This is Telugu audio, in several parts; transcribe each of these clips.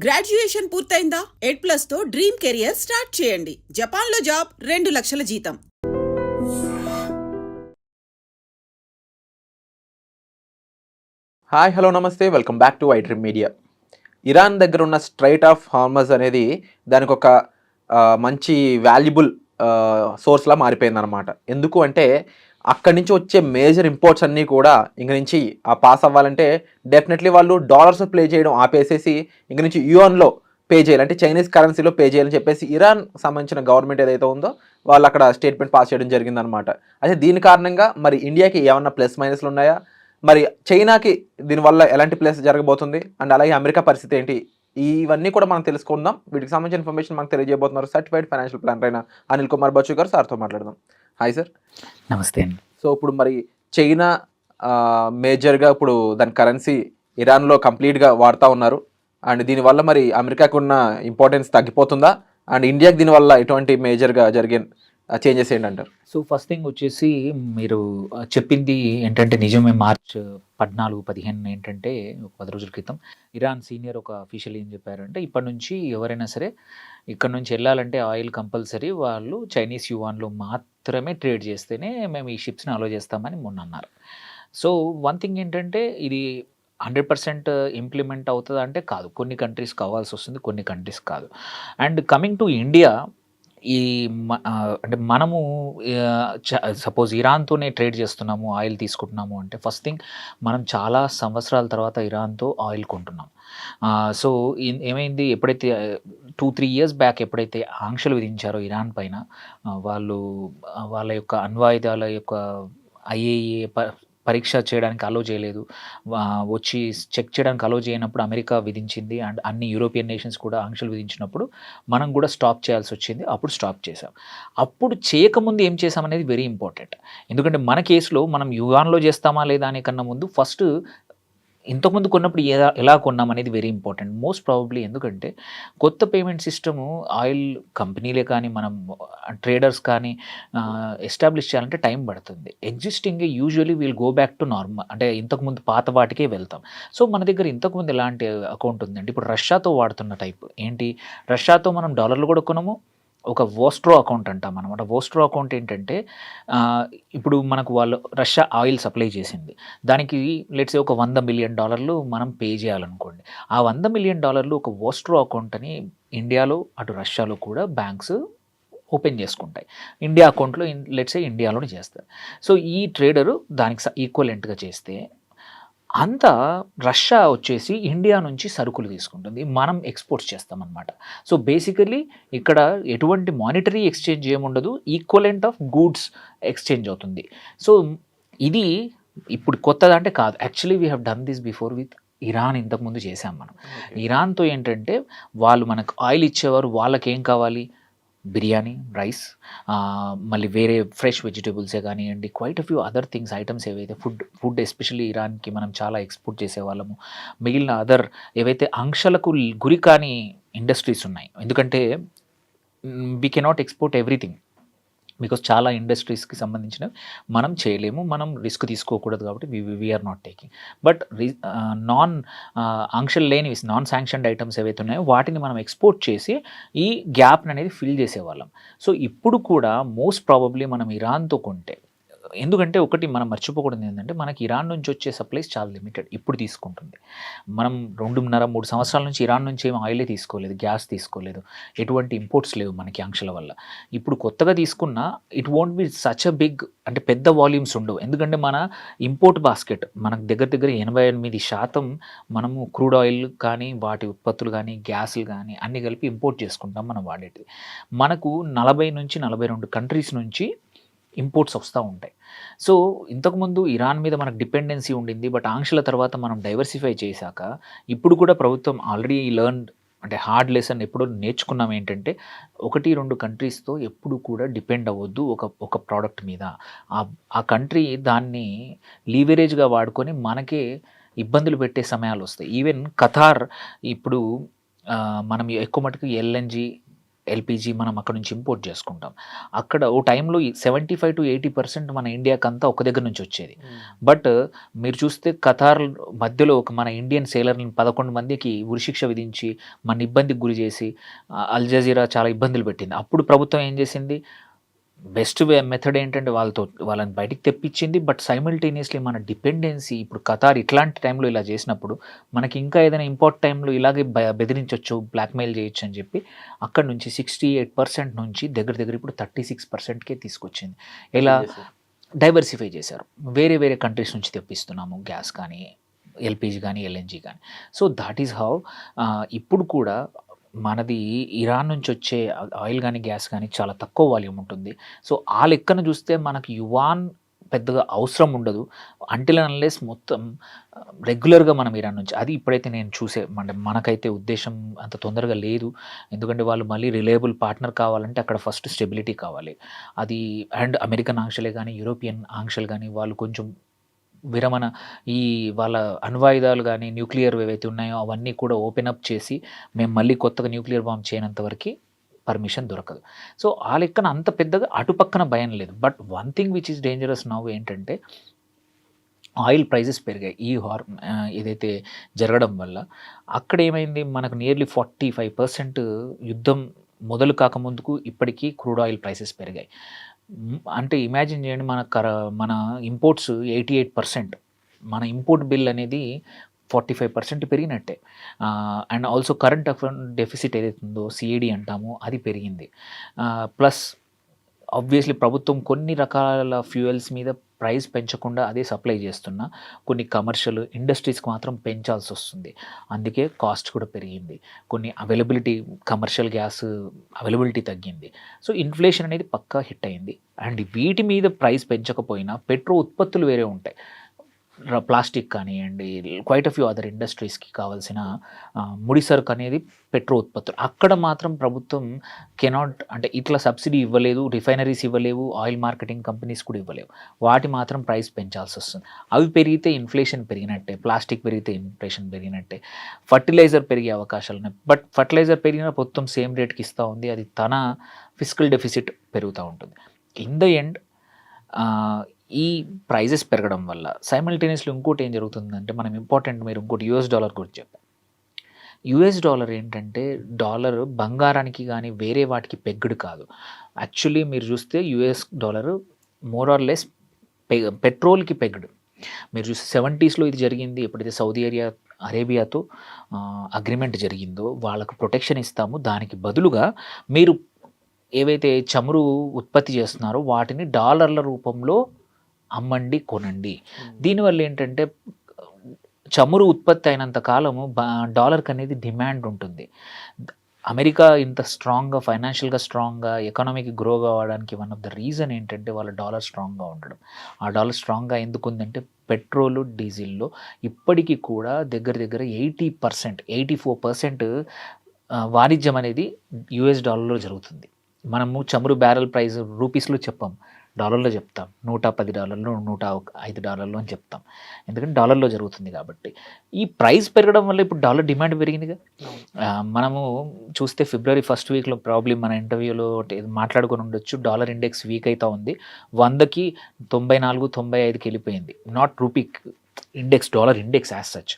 గ్రాడ్యుయేషన్ పూర్తయిందా? ఎడ్+ తో డ్రీమ్ కెరియర్ స్టార్ట్ చేయండి. జపాన్లో జాబ్, 2 లక్షల జీతం. హాయ్, హలో, నమస్తే, welcome back to iDream media. Iran దగ్గర ఉన్న స్ట్రైట్ ఆఫ్ హార్మజ్ అనేది దానికి ఒక మంచి వాల్యుబుల్ సోర్స్లా మారిపోయిందనమాట. ఎందుకు అంటే అక్కడి నుంచి వచ్చే మేజర్ ఇంపోర్ట్స్ అన్నీ కూడా ఇంక నుంచి పాస్ అవ్వాలంటే డెఫినెట్లీ వాళ్ళు డాలర్స్ ప్లే చేయడం ఆపేసేసి ఇంక నుంచి యుఎన్లో పే చేయాలి, అంటే చైనీస్ కరెన్సీలో పే చేయాలని చెప్పేసి ఇరాన్ సంబంధించిన గవర్నమెంట్ ఏదైతే ఉందో వాళ్ళు అక్కడ స్టేట్మెంట్ పాస్ చేయడం జరిగిందనమాట. అయితే దీని కారణంగా మరి ఇండియాకి ఏమన్నా ప్లస్ మైనస్లు ఉన్నాయా, మరి చైనాకి దీనివల్ల ఎలాంటి ప్లేస్ జరగబోతుంది, అండ్ అలాగే అమెరికా పరిస్థితి ఏంటి, ఇవన్నీ కూడా మనం తెలుసుకుందాం. వీటికి సంబంధించిన ఇన్ఫర్మేషన్ మనకు తెలియజేయబోతున్నారు సర్టిఫైడ్ ఫైనాన్షియల్ ప్లానర్ అయిన అనిల్ కుమార్ బచ్చు గారు. సార్తో మాట్లాడదాం. Hi sir. నమస్తే అండి. సో ఇప్పుడు మరి చైనా మేజర్గా ఇప్పుడు దాని కరెన్సీ ఇరాన్లో కంప్లీట్గా వాడుతూ ఉన్నారు. అండ్ దీనివల్ల మరి అమెరికాకు ఉన్న ఇంపార్టెన్స్ తగ్గిపోతుందా, అండ్ ఇండియాకి దీనివల్ల ఎటువంటి మేజర్గా జరిగే చేంజెస్ ఏంటంటారు? సో ఫస్ట్ థింగ్ వచ్చేసి మీరు చెప్పింది ఏంటంటే నిజమే. మార్చ్ 14-15 ఏంటంటే 10 రోజుల క్రితం ఇరాన్ సీనియర్ ఒక అఫీషియల్ ఏం చెప్పారంటే ఇప్పటి నుంచి ఎవరైనా సరే ఇక్కడ నుంచి వెళ్ళాలంటే ఆయిల్ కంపల్సరీ వాళ్ళు చైనీస్ యువాన్లో మాత్రమే ట్రేడ్ చేస్తేనే మేము ఈ షిప్స్ని అలో చేస్తామని మొన్న అన్నారు. సో వన్ థింగ్ ఏంటంటే ఇది 100% ఇంప్లిమెంట్ అవుతుందా అంటే కాదు. కొన్ని కంట్రీస్ కావాల్సి వస్తుంది, కొన్ని కంట్రీస్ కాదు. అండ్ కమింగ్ టు ఇండియా, అంటే మనము సపోజ్ ఇరాన్తోనే ట్రేడ్ చేస్తున్నాము, ఆయిల్ తీసుకుంటున్నాము అంటే ఫస్ట్ థింగ్ మనం చాలా సంవత్సరాల తర్వాత ఇరాన్తో ఆయిల్ కొంటున్నాం. సో ఏమైంది, ఎప్పుడైతే 2-3 ఇయర్స్ బ్యాక్ ఎప్పుడైతే ఆంక్షలు విధించారో ఇరాన్ పైన, వాళ్ళు వాళ్ళ యొక్క అణ్వాయుధాల యొక్క ఐఏఏ పరీక్ష చేయడానికి అలో చేయలేదు, వచ్చి చెక్ చేయడానికి అలో చేయనప్పుడు అమెరికా విధించింది. అండ్ అన్ని యూరోపియన్ నేషన్స్ కూడా ఆంక్షలు విధించినప్పుడు మనం కూడా స్టాప్ చేయాల్సి వచ్చింది. అప్పుడు స్టాప్ చేసాం. అప్పుడు చేయకముందు ఏం చేసామనేది వెరీ ఇంపార్టెంట్. ఎందుకంటే మన కేసులో మనం యువాన్లో చేస్తామా లేదా అనే కన్నా ముందు ఫస్ట్ ఇంతకుముందు కొన్నప్పుడు ఎలా కొన్నాం అనేది వెరీ ఇంపార్టెంట్. మోస్ట్ ప్రాబబ్లీ ఎందుకంటే కొత్త పేమెంట్ సిస్టము ఆయిల్ కంపెనీలే కానీ మనం ట్రేడర్స్ కానీ ఎస్టాబ్లిష్ చేయాలంటే టైం పడుతుంది. Existing usually we'll go back to normal, అంటే ఇంతకుముందు పాత వాటికే వెళ్తాం. సో మన దగ్గర ఇంతకుముందు ఎలాంటి అకౌంట్ ఉందండి, ఇప్పుడు రష్యాతో వాడుతున్న టైప్ ఏంటి, రష్యాతో మనం డాలర్లు కూడా కొనము, ఒక వోస్ట్రో అకౌంట్ అంటాం అనమాట. వోస్ట్రో అకౌంట్ ఏంటంటే ఇప్పుడు మనకు వాళ్ళు రష్యా ఆయిల్ సప్లై చేసింది, దానికి లెట్స్ ఒక $100 మిలియన్ మనం పే చేయాలనుకోండి. ఆ $100 మిలియన్ ఒక వోస్ట్రో అకౌంట్ అని ఇండియాలో అటు రష్యాలో కూడా బ్యాంక్స్ ఓపెన్ చేసుకుంటాయి. ఇండియా అకౌంట్లో లెట్స్ ఇండియాలోనే చేస్తారు. సో ఈ ట్రేడరు దానికి ఈక్వలెంట్గా చేస్తే అంతా రష్యా వచ్చేసి ఇండియా నుంచి సరుకులు తీసుకుంటుంది, మనం ఎక్స్పోర్ట్స్ చేస్తామన్నమాట. సో బేసికలీ ఇక్కడ ఎటువంటి మానిటరీ ఎక్స్చేంజ్ ఏముండదు, ఈక్వలెంట్ ఆఫ్ గూడ్స్ ఎక్స్చేంజ్ అవుతుంది. సో ఇది ఇప్పుడు కొత్తదంటే కాదు. Actually we have done this before with Iran. ఇంతకుముందు చేసాం మనం. ఇరాన్తో ఏంటంటే వాళ్ళు మనకు ఆయిల్ ఇచ్చేవారు, వాళ్ళకి ఏం కావాలి, బిర్యానీ, రైస్, మళ్ళీ వేరే ఫ్రెష్ వెజిటేబుల్సే కానివ్వండి, quite a few other things, items ఏవైతే ఫుడ్ ఎస్పెషల్లీ ఇరాన్కి మనం చాలా ఎక్స్పోర్ట్ చేసేవాళ్ళము. మిగిలిన అదర్ ఏవైతే ఆంక్షలకు గురి కాని ఇండస్ట్రీస్ ఉన్నాయి, ఎందుకంటే we cannot export everything because చాలా ఇండస్ట్రీస్కి సంబంధించిన మనం చేయలేము, మనం రిస్క్ తీసుకోకూడదు, కాబట్టి వీఆర్ నాట్ టేకింగ్. బట్ ఆంక్షలు లేనివి, నాన్ శాంక్షన్డ్ ఐటమ్స్ ఏవైతే ఉన్నాయో వాటిని మనం ఎక్స్పోర్ట్ చేసి ఈ గ్యాప్ అనేది ఫిల్ చేసేవాళ్ళం. సో ఇప్పుడు కూడా మోస్ట్ ప్రాబబ్లీ మనం ఇరాన్తో కొంటే, ఎందుకంటే ఒకటి మనం మర్చిపోకూడదు ఏంటంటే మనకి ఇరాన్ నుంచి వచ్చే సప్లైస్ చాలా లిమిటెడ్ ఇప్పుడు తీసుకుంటుంది. మనం 2.5-3 సంవత్సరాల నుంచి ఇరాన్ నుంచి ఏం ఆయిలే తీసుకోలేదు, గ్యాస్ తీసుకోలేదు, ఎటువంటి ఇంపోర్ట్స్ లేవు మనకి ఆంక్షల వల్ల. ఇప్పుడు కొత్తగా తీసుకున్న it won't be such a big, అంటే పెద్ద వాల్యూమ్స్ ఉండవు. ఎందుకంటే మన ఇంపోర్ట్ బాస్కెట్ మనకు దగ్గర 88% మనము క్రూడ్ ఆయిల్ కానీ వాటి ఉత్పత్తులు కానీ గ్యాసులు కానీ అన్నీ కలిపి ఇంపోర్ట్ చేసుకుంటాం మనం వాడేటివి. మనకు 40-42 కంట్రీస్ నుంచి ఇంపోర్ట్స్ వస్తూ ఉంటాయి. సో ఇంతకుముందు ఇరాన్ మీద మనకు డిపెండెన్సీ ఉండింది, బట్ ఆంక్షల తర్వాత మనం డైవర్సిఫై చేశాక ఇప్పుడు కూడా ప్రభుత్వం ఆల్రెడీ అంటే హార్డ్ లెసన్ ఎప్పుడో నేర్చుకున్నాం ఏంటంటే 1-2 కంట్రీస్తో ఎప్పుడు కూడా డిపెండ్ అవ్వద్దు ఒక ప్రోడక్ట్ మీద. ఆ కంట్రీ దాన్ని లీవరేజ్గా వాడుకొని మనకే ఇబ్బందులు పెట్టే సమయాలు వస్తాయి. ఈవెన్ ఖతార్ ఇప్పుడు మనం ఎక్కువ మటుకు LNG ఎల్పిజి మనం అక్కడ నుంచి ఇంపోర్ట్ చేసుకుంటాం. అక్కడ ఓ టైంలో 75-80% మన ఇండియాకంతా ఒక దగ్గర నుంచి వచ్చేది. బట్ మీరు చూస్తే ఖతార్ మధ్యలో ఒక మన ఇండియన్ సేలర్ని 11 మందికి ఉరిశిక్ష విధించి మన ఇబ్బందికి గురి చేసి అల్ జజీరా చాలా ఇబ్బందులు పెట్టింది. అప్పుడు ప్రభుత్వం ఏం చేసింది, బెస్ట్ మెథడ్ ఏంటంటే వాళ్ళని బయటికి తెప్పించింది. బట్ సైమల్టేనియస్లీ మన డిపెండెన్సీ ఇప్పుడు ఖతార్ ఇట్లాంటి టైంలో ఇలా చేసినప్పుడు మనకి ఇంకా ఏదైనా ఇంపార్ట్ టైంలో ఇలాగే బెదిరించవచ్చు, బ్లాక్మెయిల్ చేయొచ్చు అని చెప్పి అక్కడ నుంచి 68% నుంచి దగ్గర ఇప్పుడు 36%కే తీసుకొచ్చింది. ఇలా డైవర్సిఫై చేశారు. వేరే వేరే కంట్రీస్ నుంచి తెప్పిస్తున్నాము గ్యాస్ కానీ, ఎల్పిజి కానీ, ఎల్ఎన్జి కానీ. సో దాట్ ఈస్ హౌ ఇప్పుడు కూడా మనది ఇరాన్ నుంచి వచ్చే ఆయిల్ కానీ, గ్యాస్ కానీ చాలా తక్కువ వాల్యూమ్ ఉంటుంది. సో ఆ లెక్కన చూస్తే మనకు యువాన్ పెద్దగా అవసరం ఉండదు అంటిల్ అన్లెస్ మొత్తం రెగ్యులర్గా మనం ఇరాన్ నుంచి, అది ఇప్పుడైతే నేను చూసే మనకైతే ఉద్దేశం అంత తొందరగా లేదు. ఎందుకంటే వాళ్ళు మళ్ళీ రిలయబుల్ పార్ట్నర్ కావాలంటే అక్కడ ఫస్ట్ స్టెబిలిటీ కావాలి. అది అండ్ అమెరికన్ ఆంక్షలే కానీ, యూరోపియన్ ఆంక్షలు కానీ వాళ్ళు కొంచెం విరమణ ఈ వాళ్ళ అణ్వాయుధాలు కానీ, న్యూక్లియర్ ఏవైతే ఉన్నాయో అవన్నీ కూడా ఓపెన్ అప్ చేసి మేము మళ్ళీ కొత్తగా న్యూక్లియర్ బాంబ్ చేయనంత వరకు పర్మిషన్ దొరకదు. సో ఆ లెక్కన అంత పెద్దగా అటుపక్కన భయం లేదు. But one thing which is dangerous now ఏంటంటే ఆయిల్ ప్రైజెస్ పెరిగాయి ఈ ఏదైతే జరగడం వల్ల. అక్కడ ఏమైంది, మనకు నియర్లీ 45% యుద్ధం మొదలు కాకముందుకు ఇప్పటికీ క్రూడ్ ఆయిల్ ప్రైసెస్ పెరిగాయి. అంటే ఇమాజిన్ చేయండి, మన ఇంపోర్ట్స్ 88%, మన ఇంపోర్ట్ బిల్ అనేది 45% పెరిగినట్టే. అండ్ ఆల్సో కరెంట్ డెఫిసిట్ ఏదైతే ఉందో సిఏడి అంటామో అది పెరిగింది. ప్లస్ ఆబ్వియస్లీ ప్రభుత్వం కొన్ని రకాల ఫ్యూయల్స్ మీద ప్రైస్ పెంచకుండా అదే సప్లై చేస్తున్నా కొన్ని కమర్షియల్ ఇండస్ట్రీస్కి మాత్రం పెంచాల్సి వస్తుంది. అందుకే కాస్ట్ కూడా పెరిగింది. కొన్ని అవైలబిలిటీ, కమర్షియల్ గ్యాస్ అవైలబిలిటీ తగ్గింది. సో ఇన్ఫ్లేషన్ అనేది పక్కా హిట్ అయింది. అండ్ వీటి మీద ప్రైస్ పెంచకపోయినా పెట్రో ఉత్పత్తులు వేరే ఉంటాయి. ప్లాస్టిక్ కానివ్వండి, క్వైట్ అ ఫ్యూ అదర్ ఇండస్ట్రీస్కి కావాల్సిన ముడి సరుకు అనేది పెట్రో ఉత్పత్తులు. అక్కడ మాత్రం ప్రభుత్వం కెనాట్, అంటే ఇట్లా సబ్సిడీ ఇవ్వలేదు, రిఫైనరీస్ ఇవ్వలేవు, ఆయిల్ మార్కెటింగ్ కంపెనీస్ కూడా ఇవ్వలేవు. వాటి మాత్రం ప్రైస్ పెంచాల్సి వస్తుంది. అవి పెరిగితే ఇన్ఫ్లేషన్ పెరిగినట్టే, ప్లాస్టిక్ పెరిగితే ఇన్ఫ్లేషన్ పెరిగినట్టే. ఫర్టిలైజర్ పెరిగే అవకాశాలు ఉన్నాయి. బట్ ఫర్టిలైజర్ పెరిగిన మొత్తం సేమ్ రేట్కి ఇస్తూ ఉంది, అది తన ఫిజికల్ డెఫిసిట్ పెరుగుతూ ఉంటుంది. ఇన్ ద ఎండ్ ఈ ప్రైజెస్ పెరగడం వల్ల సైమల్టేనియస్లీ ఇంకోటి ఏం జరుగుతుందంటే, మనం ఇంపార్టెంట్, మీరు ఇంకోటి యూఎస్ డాలర్ గురించి చెప్పారు. యూఎస్ డాలర్ ఏంటంటే, డాలర్ బంగారానికి కానీ వేరే వాటికి పెగ్గుడు కాదు. యాక్చువల్లీ మీరు చూస్తే US dollar more or less పెట్రోల్కి పెగ్గుడు. మీరు చూస్తే 70s ఇది జరిగింది. ఎప్పుడైతే సౌదీ అరేబియాతో అగ్రిమెంట్ జరిగిందో వాళ్ళకు ప్రొటెక్షన్ ఇస్తాము, దానికి బదులుగా మీరు ఏవైతే చమురు ఉత్పత్తి చేస్తున్నారో వాటిని డాలర్ల రూపంలో అమ్మండి, కొనండి. దీనివల్ల ఏంటంటే చమురు ఉత్పత్తి అయినంత కాలము డాలర్కి అనేది డిమాండ్ ఉంటుంది. అమెరికా ఇంత స్ట్రాంగ్గా, ఫైనాన్షియల్గా స్ట్రాంగ్గా, ఎకానమీకి గ్రో కావడానికి వన్ ఆఫ్ ద రీజన్ ఏంటంటే వాళ్ళ డాలర్ స్ట్రాంగ్గా ఉండడం. ఆ డాలర్ స్ట్రాంగ్గా ఎందుకు ఉందంటే పెట్రోలు, డీజిల్లో ఇప్పటికీ కూడా దగ్గర 80%, 84% వాణిజ్యం అనేది యూఎస్ డాలర్లో జరుగుతుంది. మనము చమురు బ్యారెల్ ప్రైస్ రూపీస్లో చెప్పాం, డాలర్లో చెప్తాం. $110, $105 అని చెప్తాం, ఎందుకంటే డాలర్లో జరుగుతుంది కాబట్టి. ఈ ప్రైస్ పెరగడం వల్ల ఇప్పుడు డాలర్ డిమాండ్ పెరిగిందిగా. మనము చూస్తే ఫిబ్రవరి 1st వీక్లో ప్రాబ్లమ్ మన ఇంటర్వ్యూలో మాట్లాడుకొని ఉండొచ్చు, డాలర్ ఇండెక్స్ వీక్ అవుతూ ఉంది. 100కి 94, 95కి వెళ్ళిపోయింది. Not rupee index, dollar index as such.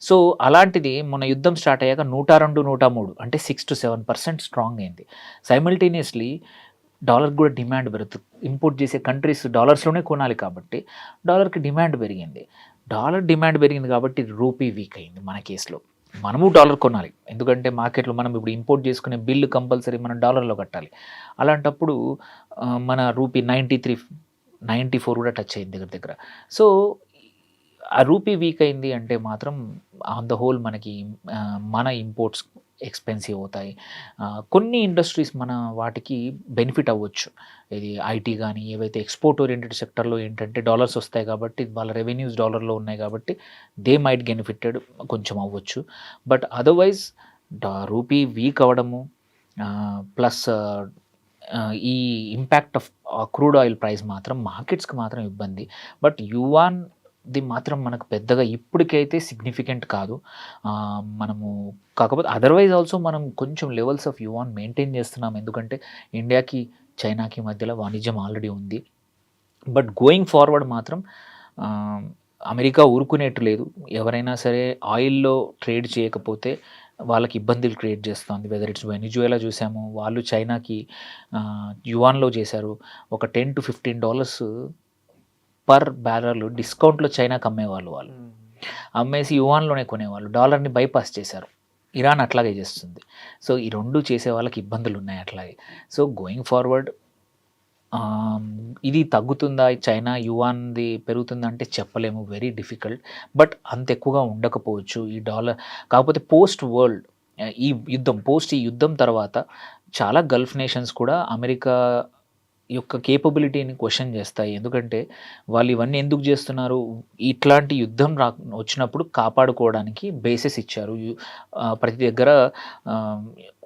So అలాంటిది మొన్న యుద్ధం స్టార్ట్ అయ్యాక 102, 103 అంటే 6-7% స్ట్రాంగ్ అయింది. సైమల్టేనియస్లీ డాలర్ కూడా డిమాండ్ పెరుగుతుంది. ఇంపోర్ట్ చేసే కంట్రీస్ డాలర్స్లోనే కొనాలి కాబట్టి డాలర్కి డిమాండ్ పెరిగింది. డాలర్ డిమాండ్ పెరిగింది కాబట్టి రూపీ వీక్ అయింది. మన కేసులో మనము డాలర్ కొనాలి, ఎందుకంటే మార్కెట్లో మనం ఇప్పుడు ఇంపోర్ట్ చేసుకునే బిల్లు కంపల్సరీ మనం డాలర్లో కట్టాలి. అలాంటప్పుడు మన రూపీ 93, 94 కూడా టచ్ అయింది దగ్గర. సో ఆ రూపీ వీక్ అయింది అంటే మాత్రం ఆన్ ద హోల్ మనకి మన ఇంపోర్ట్స్ ఎక్స్పెన్సివ్ అవుతాయి. కొన్ని ఇండస్ట్రీస్ మన వాటికి బెనిఫిట్ అవ్వచ్చు. ఇది ఐటీ కానీ, ఏవైతే ఎక్స్పోర్ట్ ఓరియంటెడ్ సెక్టర్లో ఏంటంటే డాలర్స్ వస్తాయి కాబట్టి వాళ్ళ రెవెన్యూస్ డాలర్లో ఉన్నాయి కాబట్టి దే మైట్ బెనిఫిటెడ్ కొంచెం అవ్వచ్చు. బట్ అదర్వైజ్ రూపీ వీక్ అవ్వడము ప్లస్ ఈ impact of crude oil price మాత్రం మార్కెట్స్కి మాత్రం ఇబ్బంది. బట్ యువాన్ ఇది మాత్రం మనకు పెద్దగా ఇప్పటికైతే సిగ్నిఫికెంట్ కాదు. మనము కాకపోతే అదర్‌వైజ్ ఆల్సో మనం కొంచెం లెవెల్స్ ఆఫ్ యువాన్ మెయింటైన్ చేస్తున్నాం. ఎందుకంటే ఇండియాకి, చైనాకి మధ్యలో వాణిజ్యం ఆల్రెడీ ఉంది. బట్ గోయింగ్ ఫార్వర్డ్ మాత్రం ఆహ్, అమెరికా ఊరుకునేట్టు లేదు. ఎవరైనా సరే ఆయిల్‌లో ట్రేడ్ చేయకపోతే వాళ్ళకి ఇబ్బందులు క్రియేట్ చేస్తోంది. వెదర్ ఇట్స్ వెనిజువేలా చూసాము. వాళ్ళు చైనాకి యువాన్‌లో చేశారు. ఒక $10-15 పర్ బ్యారెల్ డిస్కౌంట్‌లో చైనాకి అమ్మేవాళ్ళు వాళ్ళు. అమ్మేసి యువాన్‌లోనే కొనేవాళ్ళు. డాలర్‌ని బైపాస్ చేశారు. ఇరాన్ అట్లాగే చేస్తుంది. సో, ఈ 2 చేసే వాళ్ళకి ఇబ్బందులున్నాయి అట్లాగే. సో, గోయింగ్ ఫార్వర్డ్ ఇది తగ్గుతుందా? చైనా యువాన్‌ది పెరుగుతుందా అంటే చెప్పలేము. Very difficult. బట్ అంత ఎక్కువగా ఉండకపోవచ్చు. ఈ డాలర్ కాకపోతే ఈ యుద్ధం తర్వాత చాలా గల్ఫ్ నేషన్స్ కూడా అమెరికా యొక్క కేపబిలిటీని క్వెషన్ చేస్తాయి. ఎందుకంటే వాళ్ళు ఇవన్నీ ఎందుకు చేస్తున్నారు? ఇట్లాంటి యుద్ధం వచ్చినప్పుడు కాపాడుకోవడానికి బేసెస్ ఇచ్చారు. ప్రతి దగ్గర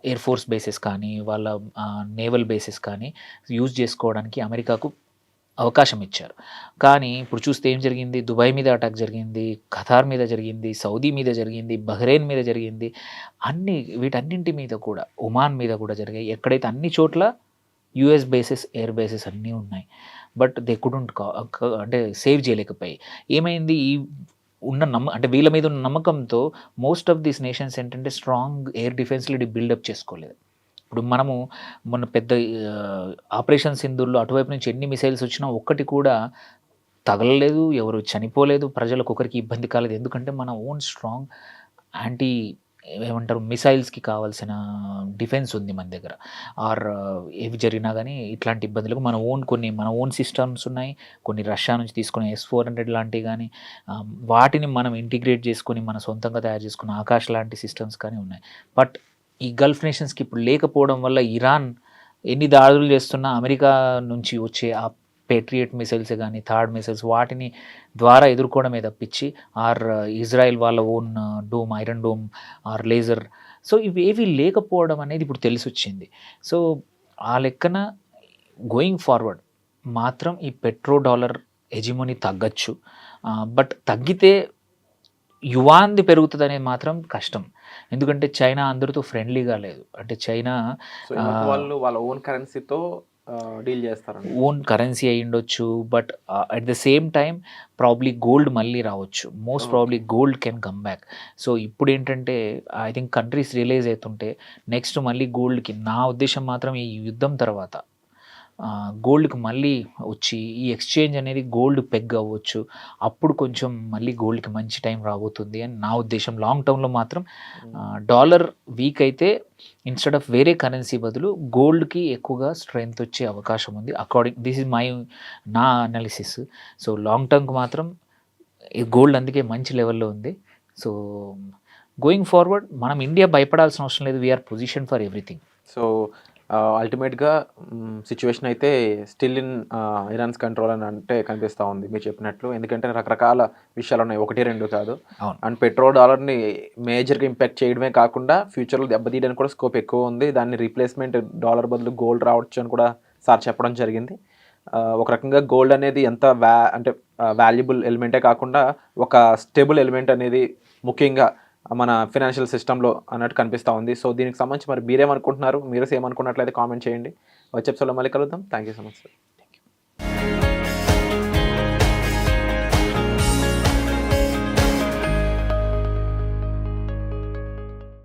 ఎయిర్ ఫోర్స్ బేసెస్ కానీ, వాళ్ళ నేవల్ బేసెస్ కానీ యూజ్ చేసుకోవడానికి అమెరికాకు అవకాశం ఇచ్చారు. కానీ ఇప్పుడు చూస్తే ఏం జరిగింది? దుబాయ్ మీద అటాక్ జరిగింది, ఖతార్ మీద జరిగింది, సౌదీ మీద జరిగింది, బహ్రెయిన్ మీద జరిగింది. వీటన్నింటి మీద కూడా, ఒమాన్ మీద కూడా జరిగాయి. ఎక్కడైతే అన్ని చోట్ల యూఎస్ బేసెస్, ఎయిర్ బేసెస్ అన్నీ ఉన్నాయి. బట్ దే కుడెంట్ అంటే సేవ్ చేయలేకపోయాయి. ఏమైంది? అంటే వీళ్ళ మీద ఉన్న నమ్మకంతో మోస్ట్ ఆఫ్ దీస్ నేషన్స్ ఏంటంటే స్ట్రాంగ్ ఎయిర్ డిఫెన్స్‌లు బిల్డప్ చేసుకోలేదు. ఇప్పుడు మనము మొన్న పెద్ద ఆపరేషన్ సింధూర్‌లో అటువైపు నుంచి ఎన్ని మిసైల్స్ వచ్చినా ఒక్కటి కూడా తగలలేదు, ఎవరు చనిపోలేదు, ప్రజలకు ఒకరికి ఇబ్బంది కాలేదు. ఎందుకంటే మన ఓన్ స్ట్రాంగ్ యాంటీ ఏమంటారు మిసైల్స్‌కి కావాల్సిన డిఫెన్స్ ఉంది మన దగ్గర. ఏవి జరిగినా గానీ ఇట్లాంటి ఇబ్బందులకు మన ఓన్ సిస్టమ్స్ ఉన్నాయి. కొన్ని రష్యా నుంచి తీసుకునే S-400 లాంటివి గానీ, వాటిని మనం ఇంటిగ్రేట్ చేసుకొని మన సొంతంగా తయారు చేసుకున్న ఆకాష్ లాంటి సిస్టమ్స్ కానీ ఉన్నాయి. బట్ ఈ గల్ఫ్ నేషన్స్‌కి ఇప్పుడు లేకపోవడం వల్ల ఇరాన్ ఎన్ని దాడులు చేస్తున్నా అమెరికా నుంచి వచ్చే ఆ పేట్రియట్ మిసైల్స్ గానీ, థాడ్ మిసైల్స్ వాటిని ద్వారా ఎదుర్కోవడమే తప్పించి ఇజ్రాయెల్ వాళ్ళ own iron dome laser so ఇవేవి లేకపోవడం అనేది ఇప్పుడు తెలిసొచ్చింది. సో, ఆ లెక్కన గోయింగ్ ఫార్వర్డ్ మాత్రం ఈ పెట్రో డాలర్ హెజిమోనీ తగ్గచ్చు. బట్ తగ్గితే యువాన్‌ది పెరుగుతదనేది మాత్రం కష్టం. ఎందుకంటే చైనా అందరితో ఫ్రెండ్లీగా లేదు. అంటే చైనా వాళ్ళు వాళ్ళ ఓన్ కరెన్సీతో డీల్ చేస్తారు. ఓన్ కరెన్సీ అయ్యుండొచ్చు. But at the same time probably gold మళ్ళీ రావచ్చు. Most probably gold can come back. So ఇప్పుడేంటంటే ఐ థింక్ కంట్రీస్ రియలైజ్ అవుతుంటే నెక్స్ట్ మళ్ళీ గోల్డ్‌కి నా ఉద్దేశం మాత్రం ఈ యుద్ధం తర్వాత గోల్డ్‌కి మళ్ళీ వచ్చి ఈ ఎక్స్‌చేంజ్ అనేది గోల్డ్ పెగ్ అవ్వచ్చు. అప్పుడు కొంచెం మళ్ళీ గోల్డ్‌కి మంచి టైం రాబోతుంది అని నా ఉద్దేశం. లాంగ్ టర్మ్‌లో మాత్రం డాలర్ వీక్ అయితే ఇన్‌స్టెడ్ ఆఫ్ వేరే కరెన్సీ బదులు గోల్డ్‌కి ఎక్కువగా స్ట్రెంగ్త్ వచ్చే అవకాశం ఉంది. దిస్ ఈజ్ నా అనాలిసిస్. సో లాంగ్ టర్మ్‌కి మాత్రం ఈ గోల్డ్ అందుకే మంచి లెవెల్‌లో ఉంది. సో గోయింగ్ ఫార్వర్డ్ మనం ఇండియా భయపడాల్సిన అవసరం లేదు. We're position for everything. So అల్టిమేట్‌గా సిట్యుయేషన్ అయితే స్టిల్ ఇన్ ఇరాన్స్ కంట్రోల్ అని అంటే కనిపిస్తూ ఉంది మీరు చెప్పినట్లు. ఎందుకంటే రకరకాల విషయాలు ఉన్నాయి. 1, 2 కాదు. అండ్ పెట్రోల్ డాలర్‌ని మేజర్‌గా ఇంపాక్ట్ చేయడమే కాకుండా ఫ్యూచర్‌లో దెబ్బతీయడానికి కూడా స్కోప్ ఎక్కువ ఉంది. దాన్ని రీప్లేస్మెంట్ డాలర్ బదులు గోల్డ్ రావచ్చు అని కూడా సార్ చెప్పడం జరిగింది. ఒక రకంగా గోల్డ్ అనేది ఎంత వాల్యుబుల్ ఎలిమెంటే కాకుండా ఒక స్టేబుల్ ఎలిమెంట్ అనేది ముఖ్యంగా మన ఫైనాన్షియల్ సిస్టంలో అన్నట్టు కనిపిస్తూ ఉంది. సో దీనికి సంబంధించి మరి మీరేమనుకుంటున్నారు? మీరు సేమ్ అనుకున్నట్లయితే కామెంట్ చేయండి. వచ్చే ఎపిసోడ్‌లో మళ్ళీ కలుద్దాం. Thank you so much sir.